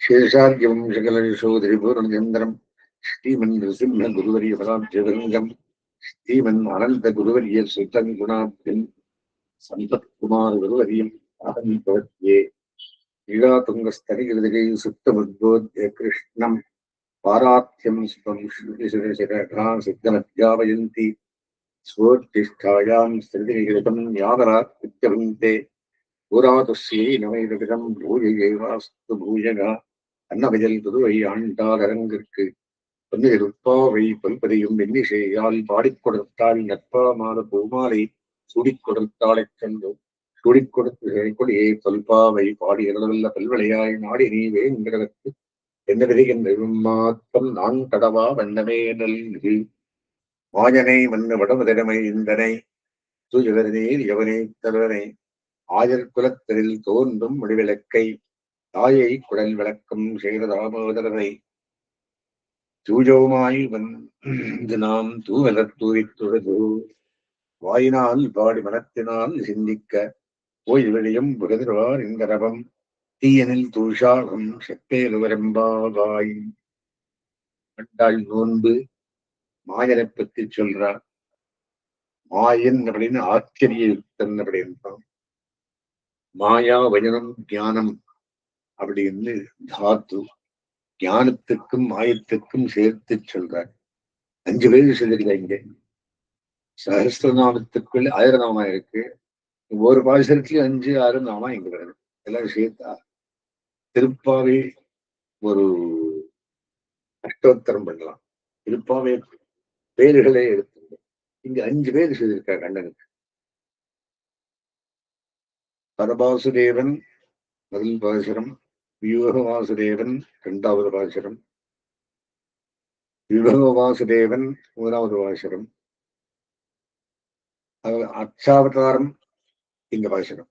शेषाद्यवंशकलशोधरिपूर्णचन्द्रम् श्रीमन्नृसिंहगुरुवर्यपदाब्जभृङ्गम् श्रीमन् अनन्तगुरुवर्यसुतम् गुणाब्धिम् सन्तत्कुमारगुरुवर्यम् अहं प्रपद्ये लीलातुङ्गस्तनिगिरिदिगै सुप्तमुद्बोध्य कृष्णम् पारार्थ्यम् स्वम् श्रुतिशिरशिरघा सिद्धमध्यापयन्ति स्वोत्तिष्ठायाम् स्त्रिनिगिरितम् यादरात् विद्यवन्ते पुरातुस्यै नवैदविदम् भूयैवास्तु भूयगा அன்னவயல் புதுவை ஆண்டார் அரங்கிற்கு பொன்னிருப்பாவை பல்பதியும் வெண்ணிசையால் பாடிக் கொடுத்தாள் நட்பாமாத பூமாலை சூடிக் கொடுத்தாளைச் சென்று சூடிக் கொடுத்து கொடியே தொல்பாவை பாடியளவல்ல பல்வளையாய் நாடி நீ வேங்கிறதற்கு என்ன விதிகின்ற மாத்தம் நான் கடவா வண்ணமே நல்கு மாயனை மண்ணு வடமுதிரமை இந்தனை தூயவரனீர் எவனை தருவனை ஆயர் குலத்தரில் தோன்றும் முடிவிளக்கை தாயை குடல் விளக்கம் செய்த தாமோதரனை தூஜவுமாய் வந்து நாம் தூவலர் தூவித்துழது வாயினால் பாடி மனத்தினால் சிந்திக்க ஓய் வெளியும் புகதிர்வார் இந்த ரவம் தீயனில் தூஷாகம் செப்பேலுவரெம்பாவாய் கண்டாள் நோன்பு மாயனை பற்றி சொல்றார். மாயன் அப்படின்னு ஆச்சரிய யுக்தன் அப்படின்றான். மாயா வஜனம் தியானம் அப்படின்னு தாத்து ஞானத்துக்கும் மாயத்துக்கும் சேர்த்து சொல்றார். 5 பேர் சொல்லிருக்காங்க. சஹஸ்ரநாமத்துக்குள்ள 1000 நாமா இருக்கு. ஒரு பாசனத்துல 5, 6 நாமா இங்க வருது. எல்லாரும் சேர்த்தா திருப்பாவை ஒரு அஷ்டோத்தரம் பண்ணலாம். திருப்பாவை பேர்களை எடுத்து இங்க 5 பேர் சொல்லியிருக்கார் கண்ணனுக்கு. பரபாசுதேவன் முதல் பாசுரம், வியூக வாசுதேவன் 2வது பாசுரம், விபவ வாசுதேவன் 3வது பாசுரம், அச்சாவதாரம் இங்க பாசுரம்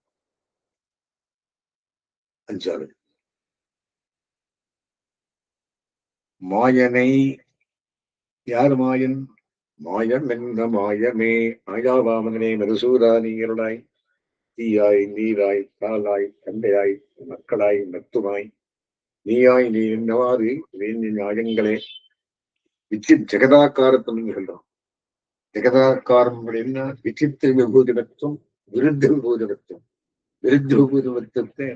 5வது. மாயனை யார் மாயன்? மாயம் என்ற மாயமே மாயாவாமகனே மதுசூதா நீருளாய் தீயாய் நீராய் காலாய் தந்தையாய் மக்களாய் நத்துமாய் நீயாய் நீ என்னவாறு நியாயங்களே விசித் ஜெகதாக்காரத்தம் சொல்றோம். ஜெகதாக்காரம் அப்படின்னா விசித்திர விபூதிபத்துவம், விருத்த விபூதிபத்துவம். விருத்த விபூதிபத்துவத்தை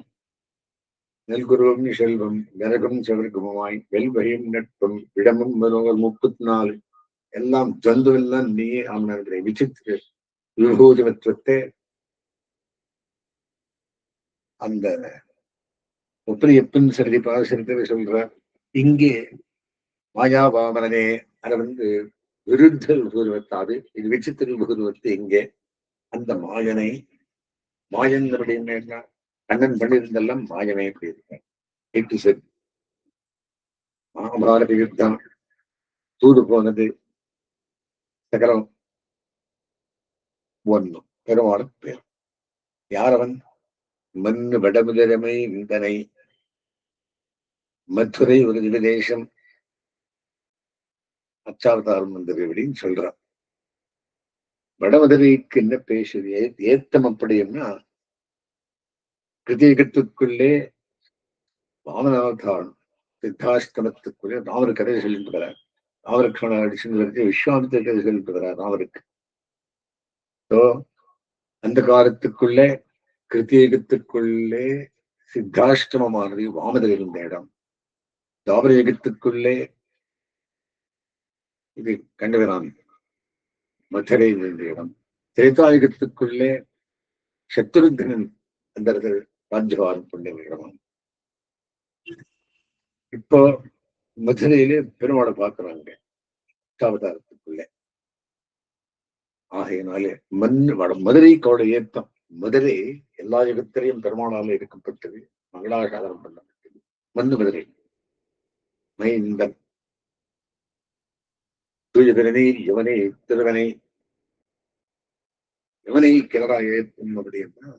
நெல்குருவம் செல்வம் நரகம் செவர்க்கமாய் வெல்வகையும் நட்பும் இடமும் 34 எல்லாம் ஜந்துவெல்லாம் நீயே ஆமனாகிற விசித்திர விபூதிபத்துவத்தை அந்த ஒப்பரி எப்பன்னு சரி பாசனத்தை சொல்ற. இங்கே மாயாபாமனே அதை விருத்த விபூதிவத்தாது, இது விசித்திர விபூதிவத்து. இங்கே அந்த மாயனை மாயன் அப்படின்னு என்ன கண்ணன் பண்ணியிருந்தெல்லாம் மாயனை எப்படி இருக்க சரி. மகாபாரத யுத்தம் தூது போனது சகலம் ஒன்னும் பெருமான பேர். யாரவன்? மண்ணு வடமுதிரமை இந்தனை மதுரை ஒரு விதேசம் அச்சாவதாரம் வந்தது அப்படின்னு சொல்றான். வடமதுரைக்கு என்ன பேசுது ஏத்தம் அப்படின்னா கிருதிகத்துக்குள்ளே வாமனாவதாரம் சித்தாஷ்டமத்துக்குள்ளே ராமர் கதை சொல்லிட்டு வரார். ராமலட்சுமண அடிச்சுங்கிறது விஸ்வாமித்திர கதை சொல்லிட்டு வரார் ராமருக்கு. அந்த காலத்துக்குள்ளே கிருத்தியுகத்துக்குள்ளே சித்தாஷ்டமமானது வாமதர் இருந்த இடம். தாபர யுகத்துக்குள்ளே இது கண்டவராமி மதுரை இருந்த இடம். திரேதாயுகத்துக்குள்ளே சத்ருகன் அந்த ராஜ்யபாரம் கொண்ட இடமாம். இப்போ மதுரையிலே பெருமாளை பார்க்கிறாங்க அவதாரத்துக்குள்ளே. ஆகையினாலே மதுரைக்கோட ஏத்தம். மதுரை எல்லா யுகத்திலையும் பெருமாளால இருக்கப்பட்டது, மங்களாசாதனம் பண்ணப்பட்டது. மண்ணு மதுரை மைந்தன் தூயபிரனை எவனை திருவனை எவனை கிணறா ஏற்றும் அப்படின்னா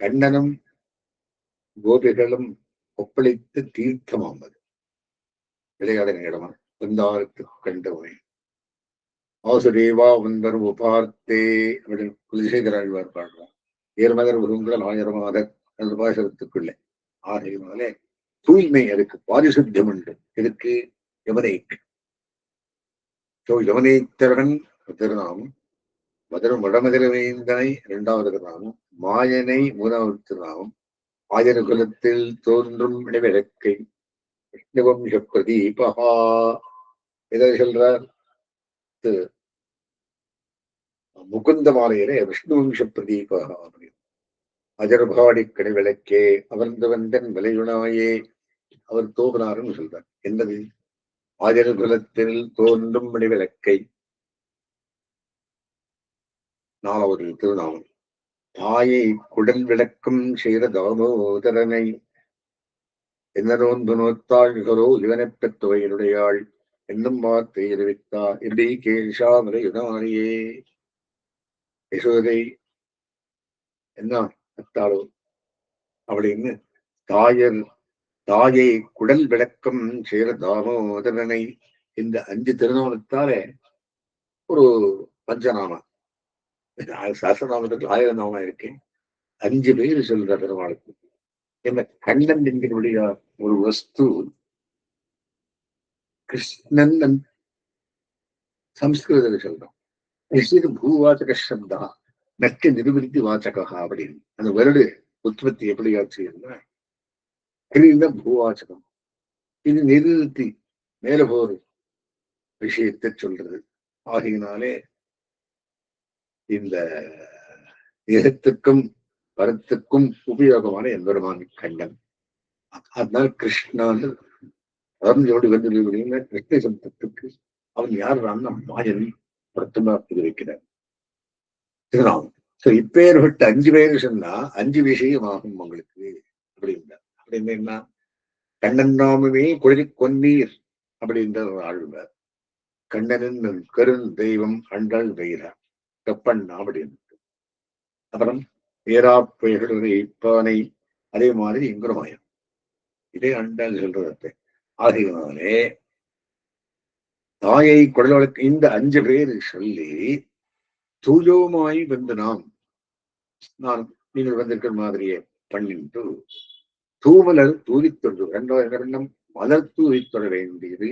கண்ணனும் கோபிகளும் ஒப்பளித்து தீர்த்தமாமது விளையாட இடமா வந்தாருக்கு கண்டவனை ஆசுதேவா வந்தர் உபார்த்தே அப்படின்னு குலசேகராழ்வார் பாடுறார். ஏர்மதர் உருங்கள் 1000 மாதர் அந்த பாசனத்துக்குள்ளே. ஆகையினாலே தூய்மை, அதுக்கு பாரிசுத்தியம் உண்டு. இதுக்கு யமனை யமனேத்தரன் திருநாமம், மதுரம் வடமதுரவேந்தனை இரண்டாவது திருநாமம், மாயனை மூணாவது திருநாமம், ஆயர் குலத்தில் தோன்றும் இடைவிளக்கை விஷ்ணுவம்ச பிரதீபகா. எதை சொல்றார்? முகுந்த மாலையிலே விஷ்ணுவம்ச பிரதீபகா அப்படின்னு. அஜர்பாடி கடைவிளக்கே அமர்ந்து வந்தன் விலையுணாயே அவர் தோபினார்னு சொல்றார். என்னது? ஆயர் குலத்தில் தோன்றும் விளக்கை. நாலாவது திருநாமம், தாயை குடல் விளக்கம் செய்த தாமோதரனை என்னரோந்து நோத்தாள்களோ இவனைப் பெற்றவையினுடையாள் என்னும் வார்த்தை அறிவித்தார். இப்படி கேஷாமலை யுனாரியே. யசோதை என்ன அத்தாளோ அப்படின்னு தாயை குடல் விளக்கம் செய்த தாமோதரனை இந்த 5 திருநாமத்தாலே ஒரு பஞ்சநாமம், சஹஸ்ரநாமத்துக்கு 1000 நாமம் இருக்கு. 5 பேர் சொல்ற பெருமாளுக்கு. என்ன கண்ணன் என்கிறவுடைய ஒரு வஸ்து கிருஷ்ணன் சம்ஸ்கிருதத்தில் சொல்றோம். பூவாச்சக சப்தா நக்க நிருபத்தி வாச்சகா அப்படின்னு. அந்த வருடு உற்பத்தி எப்படி ஆச்சுன்னா கிரீந்த பூவாச்சகம். இது நிறுத்தி மேல போற விஷயத்தை சொல்றது. ஆகையினாலே இந்த இகத்துக்கும் வரத்துக்கும் உபயோகமான எம்பெருமான் கண்ணன். அதனால கிருஷ்ணான்னு எப்படி வந்து கிருஷ்ண சப்தத்துக்கு அவன் யார்? மாயன் பொருத்தமா இருக்கிறார். திருநாமம். இப்பேற்பட்ட 5 பேர் சொன்னா 5 விஷயம் ஆகும் உங்களுக்கு அப்படின்றார். அப்படின்னு என்ன? கண்ணன் நாமமே குளிர் கொன்னீர் அப்படின்ற ஆழ்வார். கண்ணனின் கருண் தெய்வம் அண்டல் தெய்வா கப்பண்ணா அப்படின்னு. அப்புறம் ஏராப்பைகளுடைய இப்பானை, அதே மாதிரி இங்குரமாயம், இதே அண்டால் சொல்றதை. ஆகையினாலே தாயை குடலுக்கு இந்த 5 பேர் சொல்லி தூயோமாய் வந்து நான் நீங்கள் வந்திருக்கிற மாதிரியே பண்ணிட்டு தூமலர் தூவித்தொன்று 2 மலர் தூவித்தொட வேண்டியது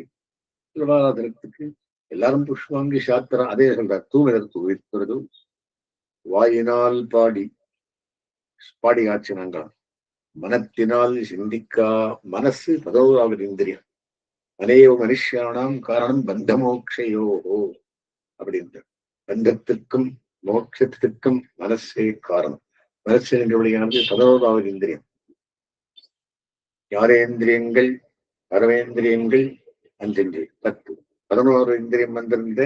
திருவாராதனத்துக்கு. எல்லாரும் புஷ்பாங்கி சாத்திரம் அதே சொல்றார். தூமலர் தூவித்தொரு வாயினால் பாடி ஆச்சினாங்க. மனத்தினால் சிந்திக்கா மனசு 11வது இந்திரியம். அநேக மனுஷியானாம் காரணம் பந்தமோக்ஷயோகோ அப்படின்ற. பந்தத்துக்கும் மோட்சத்துக்கும் மனசே காரணம். மனசு என்றபடியானது 11வது இந்திரியம். ஞானேந்திரியங்கள், பரமேந்திரியங்கள் 5 10. 11வது இந்திரியம் வந்திருந்த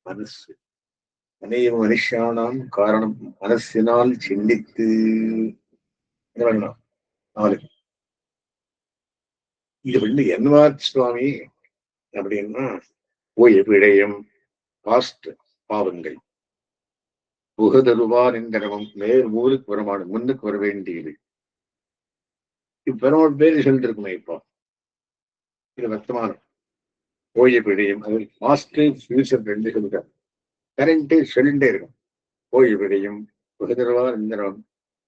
மனசு. அநேக மனுஷானாம் காரணம் மனசினால் சிந்தித்து. என்ன 4. இது என்வார் சுவாமி அப்படின்னா ஓய் விடயம் பாஸ்ட் பாவங்கள் புகதருவார் என்கிறவன் மேல் ஊருக்கு வரமாடு முன்னுக்கு வர வேண்டியது. இப்பெருமாள் பேரு சொல்லிருக்குமே. இப்போ இது வர்த்தமானம் ஓய்ய விடயம். அது பாஸ்ட் ஃபியூச்சர் 2 சொல்லிட்டார். கரண்ட் சொல்லிட்டே இருக்கும். ஓய்ய விடயம் புகதருவார் என்கிறவன்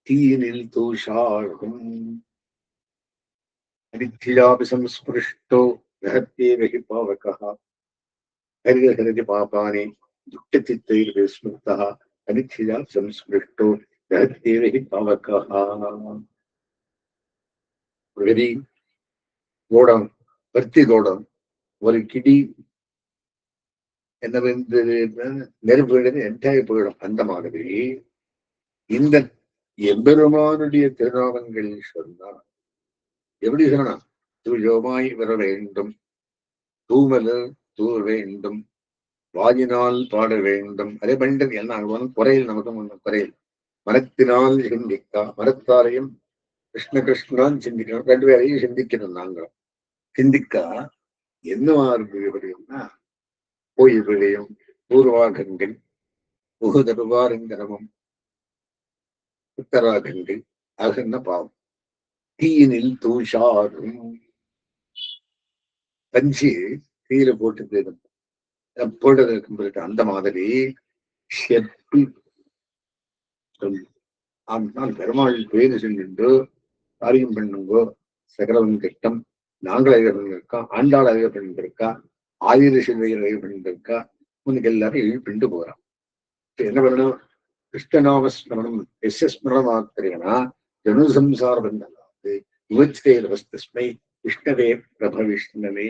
தீயினில் தூஷாகும் அனித்யாபி சம்ஸ்பிருஷ்டோ ரகத்தேவகி பாவகா ஹரிஹரதி பாபானி துட்டச்சித்தைர் ஸ்மிருதா அனித்யா சம்ஸ்பிருஷ்டோ ரகத்தேவகி பாவகா. ஒரு கோடம், பருத்தி கோடம், ஒரு கிடி என்ன நெருப்பு என்டாக போயிடும். அந்த மாதிரி இந்த எம்பெருமானுடைய திருநாமங்கள் சொன்னார். எப்படி சொல்லணும்? தூயோமாய் வர வேண்டும், தூமலர் தூவ வேண்டும், வாயினால் பாட வேண்டும். அதே பண்ணிட்டு எல்லாம் குறையில் நமக்கு குறையில். மனத்தினால் சிந்திக்கா, மனத்தாலையும் கிருஷ்ண கிருஷ்ணான் சிந்திக்கணும். 2 பேரையும் சிந்திக்கணும். நாங்களும் சிந்திக்கா என்னவா இருக்கு அப்படின்னா போய் விளையும் பூர்வாகங்கள் புகுதருவாருங்கரமும் உத்தராகங்கள் அகன்ன பாவம் தீயினில் தூஷாரும். பஞ்சு தீயில போட்டு போட்டு அந்த மாதிரி செப்பு பெருமாள் பேரு சொல்லிட்டு காரியம் பண்ணுங்கோ சகலவன் திட்டம், நாங்கள் அதிகப்பட்டிருக்கா, ஆண்டாள் அதிகப்பட்டிருக்கா, ஆயுத சிலுவையில் அதிகப்பட்டிருக்கா, உனக்கு எல்லாரும் எழுப்பிண்டு போறான். என்ன பண்ணணும்? கிருஷ்ணநாமஸ்மரணம் எஸ் ஸ்மரணம் மாத்திரேனா ஜனுசம்சார பந்தனாது யுவச்சேஸ்மை விஷ்ணவே பிரபவிஷ்ணவே.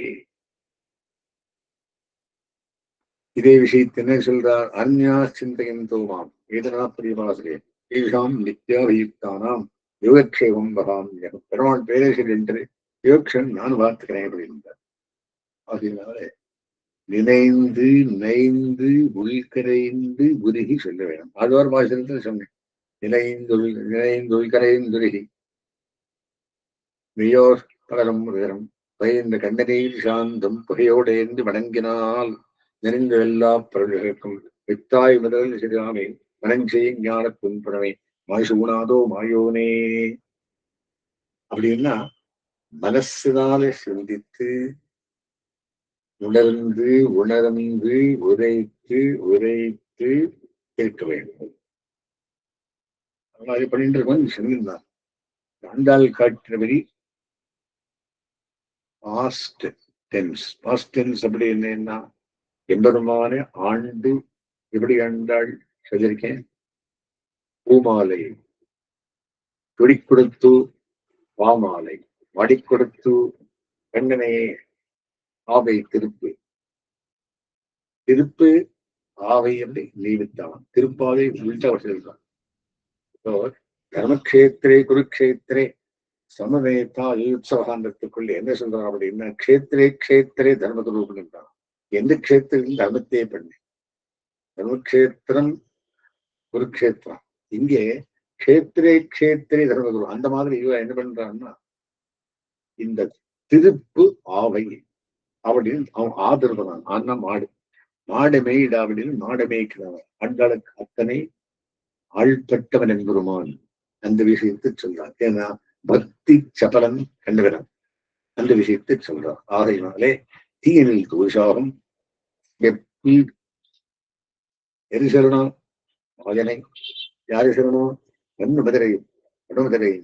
இதே விஷயத்தை என்ன சொல்றார்? அந்யா சிந்தையந்தோமாம் ஏதனா பிரியமாசிரே ஈஷாம் நித்யாபியுக்தானாம் யோகக்ஷேமம் வகாமியம். பெருமாள் பேரே என்று யோகக்ஷன் நான் பார்த்துக்கிறேன் அப்படின்றார். அதனால நினைந்து நைந்து உள்கரைந்து உருகி சொல்ல வேணும். ஆழ்வார் பாசனத்தில் சொன்னேன். நினைந்து உள்கரைந்துருகி மெய்யோர் பலரும் உயரம் பயந்த கண்டனையில் சாந்தம் புகையோடைந்து வணங்கினால் நெருங்க எல்லா பொருள்களுக்கும் வித்தாய் முதல் சிறுகாமே மனஞ்செய்யும் ஞான புன்புணமே மாசூனாதோ மாயோனே. அப்படின்னா மனசுனால சிந்தித்து உணர்ந்து உணர்ந்து உரைத்து உரைத்து கேட்க வேண்டும். அது பண்ணிட்டு இருக்கோம் சொல்லியிருந்தான். ஆண்டாள் காட்டினபடி பாஸ்ட் டென்ஸ் அப்படி என்னன்னா எம்பெருமான ஆண்டு எப்படி ஆண்டாள் சொல்லியிருக்கேன். பூமாலை துடிக்கொடுத்து பாமாலை வடிக்கொடுத்து கண்ணனையே ஆவை திருப்பு திருப்பு ஆவை அப்படி நீவித்தான் திருப்பாவை உள்டா சொல்லியிருக்கான். தர்மக்ஷேத்திரே குருக்ஷேத்திரே சமவேதா யுத்சவகாண்டத்துக்குள்ள என்ன சொல்றான் அப்படின்னா க்ஷேத்திரே தர்மகுரூபன் என்றான். எந்த க்ஷேத்திரத்தில் தர்மத்தையே பண்ணு. தர்மக்ஷேத்திரம் குருக்ஷேத்திரம். இங்கே க்ஷேத்திரே தர்மகுரு. அந்த மாதிரி இவன் என்ன பண்றான்னா இந்த திருப்பு ஆவை அப்படின்னு அவன் ஆதரவுதான். ஆனா மாடு மேய்டா அப்படின்னு மாடு மேய்க்கிறான். ஆண்டாளுக்கு அத்தனை ஆழ்பட்டவன் என்பருமான் அந்த விஷயத்தை சொல்றான். ஏன்னா பக்தி சபலன் கண்டுகிறான் அந்த விஷயத்தை சொல்றான். ஆகையினாலே தீயனில் தோஷாகும் எது சொல்லணும்? மகனை யாரு சொல்லணும்? வடமுதரை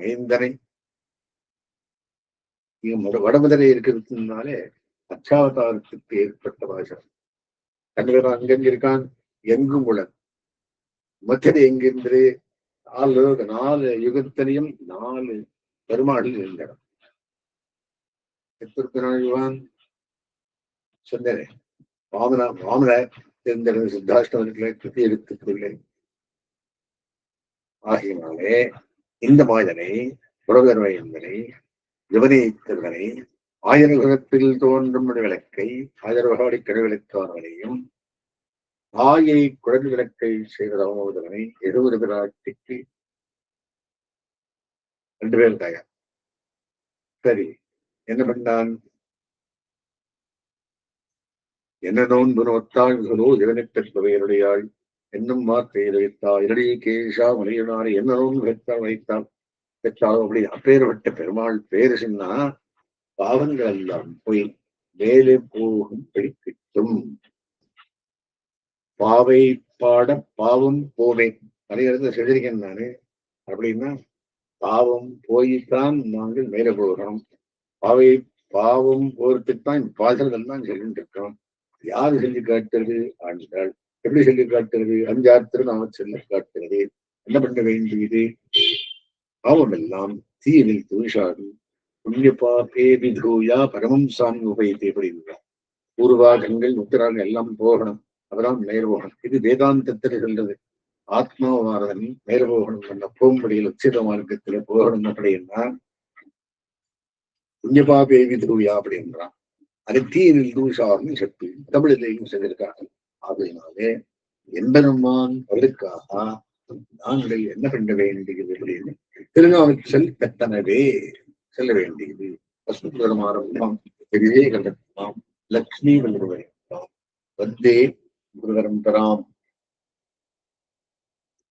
மேய்ந்தனை. வடமுதரை இருக்கிறதுனாலே அச்சாவதாரத்துக்கு ஏற்பட்ட பாசம். கண்டுகிறான். அங்கெங்க இருக்கான்? எங்கும் உளன். மத்திரை எங்கிருந்து 4 யுகத்திலையும் 4 பெருமாளில் இருந்தார். எத்திருக்கிறான் சொன்னேன். வாமன இருந்த சித்தாஷ்டமத்திலே கிருதி எடுத்துக்கொள்ளே. ஆகியனாலே இந்த மாதனை புறகர்வை என்பதை யுவனீத்தவனை ஆயிரத்தில் தோன்றும் விளக்கை ஆயிரவகாடி கடவிளக்கானவனையும் ஆயை குழந்தை விளக்கை செய்த ராமோதவனை 70 பிராட்டிக்கு 2 பேர் தயார். சரி, என்ன பண்ணான்? என்ன நோன்பு நோத்தாள் இவனை பெற்றவையருடையாள் என்னும் வார்த்தையை வைத்தாள். இரடி கேஷா மலையனாரை என்ன நோன்பு வைத்தாள் பெற்றாலும் அப்படி அப்பேற்பட்ட பெருமாள் பேரு சொன்னா பாவங்கள் எல்லாம் போய் மேலே போகும் பிடிக்கிட்டும். பாவை பாட பாவம் போவேன் நிறைய இடத்துல செஞ்சிருக்கேன் நானு. அப்படின்னா பாவம் போய்தான் நாங்கள் மேலே போகிறோம். பாவம் போறதுக்குத்தான் பாசல்கள் தான் சொல்லிட்டு இருக்கோம். யாரு சொல்லி காட்டுறது? ஆண்டாள். எப்படி சொல்லி காட்டுறது? 5 திருநாமம் சொல்லி காட்டுறது. என்ன பண்ண வேண்டியது? பாவம் எல்லாம் தீயவில் தூஷாது புண்ணிய பாபே விதூயா பரமம் சாமி உபயத்தை அப்படின்னா பூர்வாகங்கள் உத்தராக எல்லாம் போகணும். அப்புறம் மேல் போகணும். இது வேதாந்தத்தில் சொல்றது. ஆத்மாவாரதன் மேல் போகணும். அந்த போகும்படியில் உச்சித மார்க்கத்துல போகணும் அப்படின்னா புண்ணியபாபே விதூயா அப்படின்றான். அது தீயில் தூஷான்னு சக்தி தமிழிலையும் செய்திருக்காங்க. அதனாலே எம்பெருமான் அவருக்காக நாங்கள் என்ன பண்ண வேண்டியது அப்படின்னு திருநாவுச்சல் கத்தனவே செல்ல வேண்டியது. பசுபெருமாரம் விவேகலட்சணம் லக்ஷ்மி வந்தே குருவரம் பெறாம்